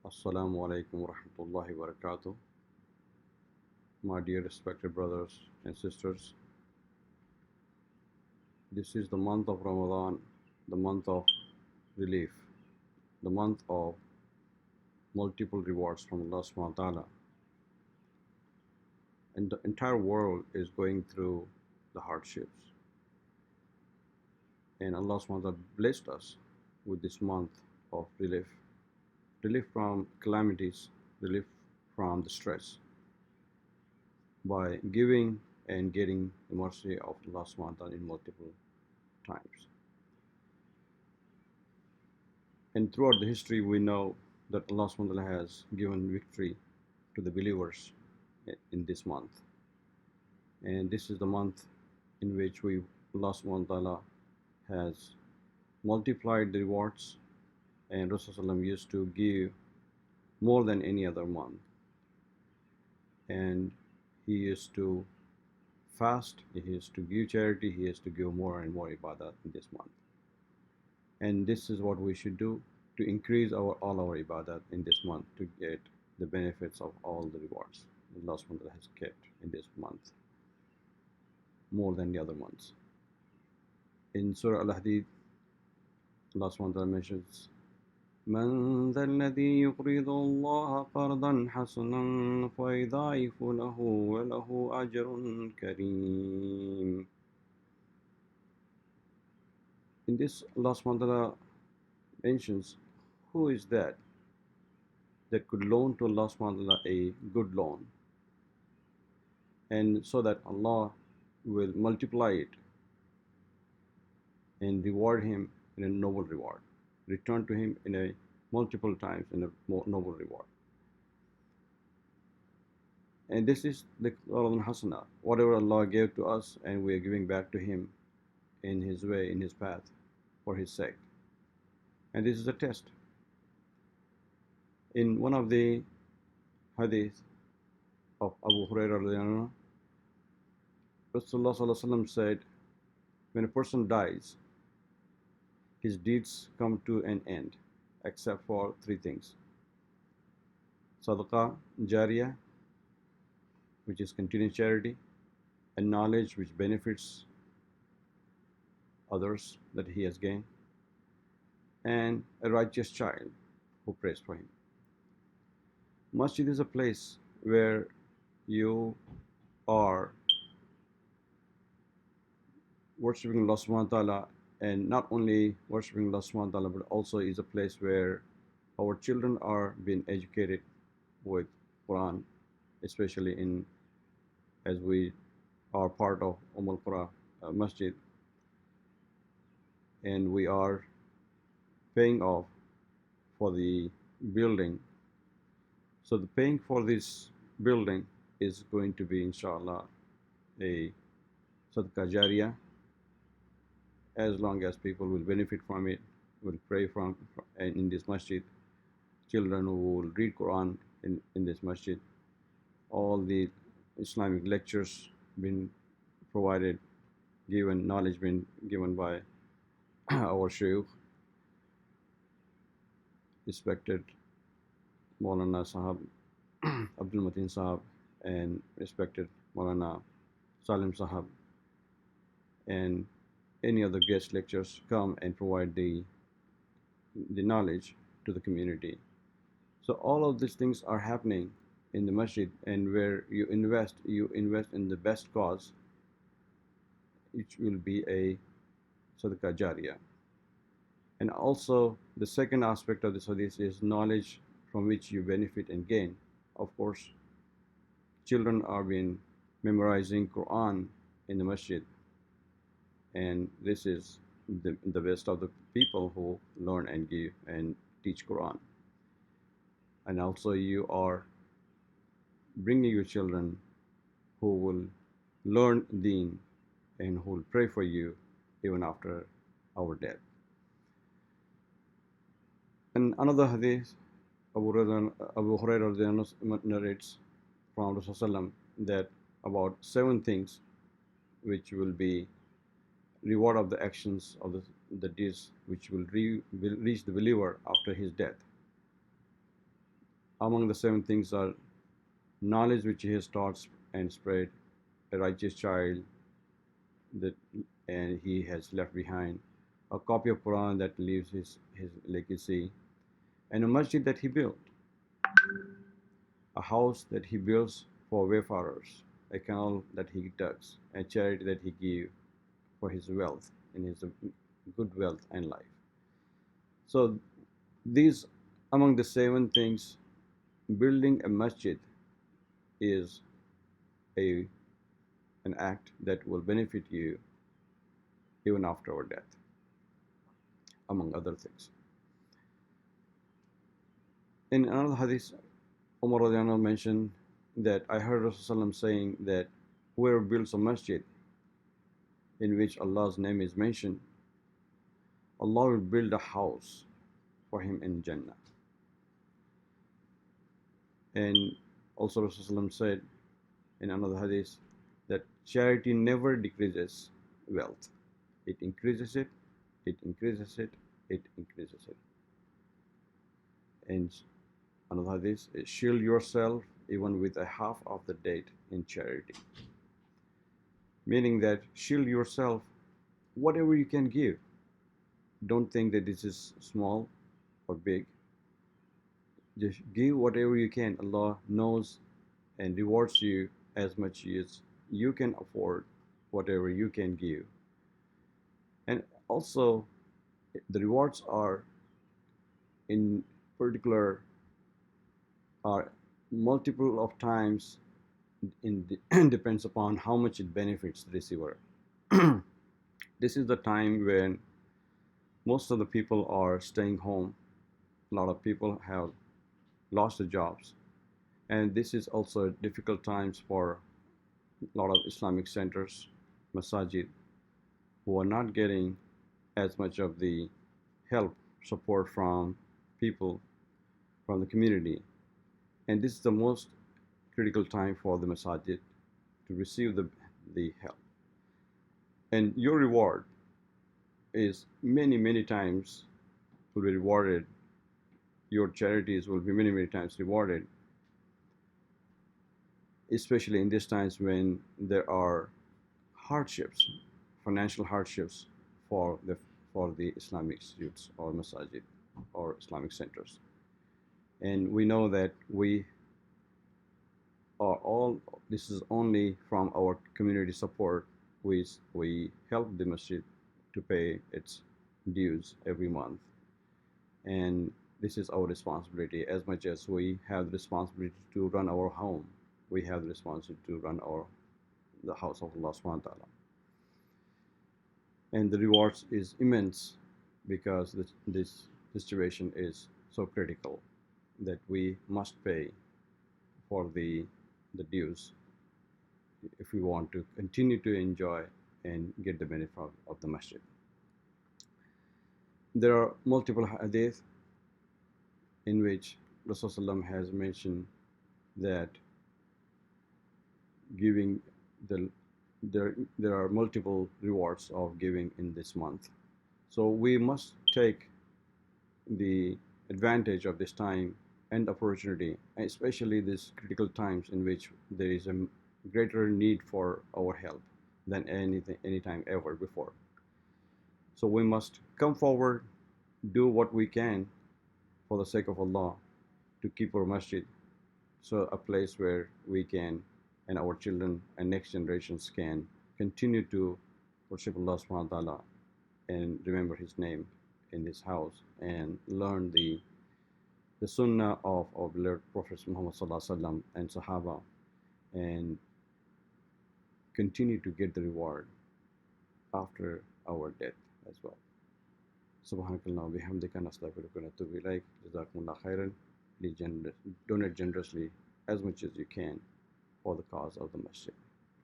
Assalamu alaikum wa rahmatullahi wa barakatuh. My dear respected brothers and sisters, this is the month of Ramadan, the month of relief, the month of multiple rewards from Allah subhanahu wa ta'ala. And the entire world is going through the hardships. And Allah subhanahu wa ta'ala blessed us with this month of relief. Relief from calamities, relief from the stress, by giving and getting the mercy of Allah subhanahu wa ta'ala in multiple times. And throughout the history, we know that Allah subhanahu wa ta'ala has given victory to the believers in this month. And this is the month in which Allah subhanahu wa ta'ala has multiplied the rewards, and Rasulullah used to give more than any other month. And he used to fast, he used to give charity, he used to give more and more ibadah in this month. And this is what we should do to increase all our ibadat in this month to get the benefits of all the rewards Allah subhanahu wa ta'ala has kept in this month more than the other months. In Surah Al-Hadid, Allah subhanahu wa ta'ala mentions, من ذا الذي يقرض الله قرضا حسنا فيضاعف له وله أجر كريم. In this, Allah subhanahu wa ta'ala mentions, who is that could loan to Allah subhanahu wa ta'ala a good loan, and so that Allah will multiply it and reward him in a noble reward, return to him in a multiple times in a more noble reward. And this is the Qardan Hasana, whatever Allah gave to us, and we are giving back to him in his way, in his path, for his sake. And this is a test. In one of the hadith of Abu Hurairah, Rasulullah said, when a person dies, his deeds come to an end, except for three things: Sadaqah, Jariyah, which is continuous charity, and knowledge which benefits others that he has gained, and a righteous child who prays for him. Masjid is a place where you are worshipping Allah subhanahu wa ta'ala, and not only worshipping Allah subhanahu wa ta'ala, but also is a place where our children are being educated with Quran, especially as we are part of Qura Masjid, and we are paying off for the building. So the paying for this building is going to be, inshallah, a Sadaqah Jariyah, as long as people will benefit from it, will pray from in this masjid, children who will read Quran in this masjid, all the Islamic lectures being provided, given, knowledge being given by our Shaykh, respected Maulana Sahab, Abdul Mateen Sahab, and respected Maulana Salim Sahab, and any other guest lectures come and provide the knowledge to the community. So all of these things are happening in the masjid, and where you invest in the best cause, it will be a Sadaqah Jariyah. And also the second aspect of this hadith is knowledge from which you benefit and gain. Of course, children are being memorizing Quran in the masjid, and this is the best of the people who learn and give and teach Quran. And also you are bringing your children who will learn Deen and who will pray for you even after our death. And another hadith, Abu Hurairah narrates from Rasulullah that about 7 things which will be reward of the actions of the deeds which will reach the believer after his death. Among the seven things are knowledge which he has taught and spread, a righteous child that and he has left behind, a copy of Quran that leaves his legacy, and a masjid that he built, a house that he builds for wayfarers, a canal that he digs, a charity that he gave for his wealth in his good wealth and life. So these among the seven things, building a masjid is a an act that will benefit you even after our death, among other things. In another hadith, Umar radiallahu anhu mentioned that I heard Rasulullah saying that whoever builds a masjid in which Allah's name is mentioned, Allah will build a house for him in Jannah. And also Rasulullah said in another hadith that charity never decreases wealth. It increases it, it increases it, it increases it. And another hadith is shield yourself even with a half of the date in charity. Meaning that shield yourself whatever you can give. Don't think that this is small or big. Just give whatever you can. Allah knows and rewards you as much as you can afford, whatever you can give. And also, the rewards are in particular are multiple of times depends upon how much it benefits the receiver. This is the time when most of the people are staying home. A lot of people have lost their jobs, and this is also difficult times for a lot of Islamic centers, Masjid, who are not getting as much of the help, support from people, from the community. And this is the most critical time for the Masjid to receive the help. And your reward is many times will be rewarded. Your charities will be many times rewarded, especially in these times when there are hardships, financial hardships for the Islamic youths or Masjid or Islamic centers. And we know that we are all, this is only from our community support. We help the Masjid to pay its dues every month. And this is our responsibility. As much as we have the responsibility to run our home, we have the responsibility to run the house of Allah subhanahu wa ta'ala. And the rewards is immense because this situation is so critical that we must pay for the dues if we want to continue to enjoy and get the benefit of the masjid. There are multiple hadith in which Rasulullah has mentioned that giving there are multiple rewards of giving in this month. So we must take the advantage of this time and opportunity, especially these critical times in which there is a greater need for our help than any time ever before. So we must come forward, do what we can for the sake of Allah to keep our masjid so a place where we can and our children and next generations can continue to worship Allah subhanahu wa ta'ala and remember His name in this house and learn the sunnah of our beloved Prophet Muhammad sallallahu alaihi wasallam and Sahaba, and continue to get the reward after our death as well. Subhanakallah bihamdika nastaghfiruka wa natubu ilayk. Jazakumullah khairan. Please donate generously as much as you can for the cause of the masjid.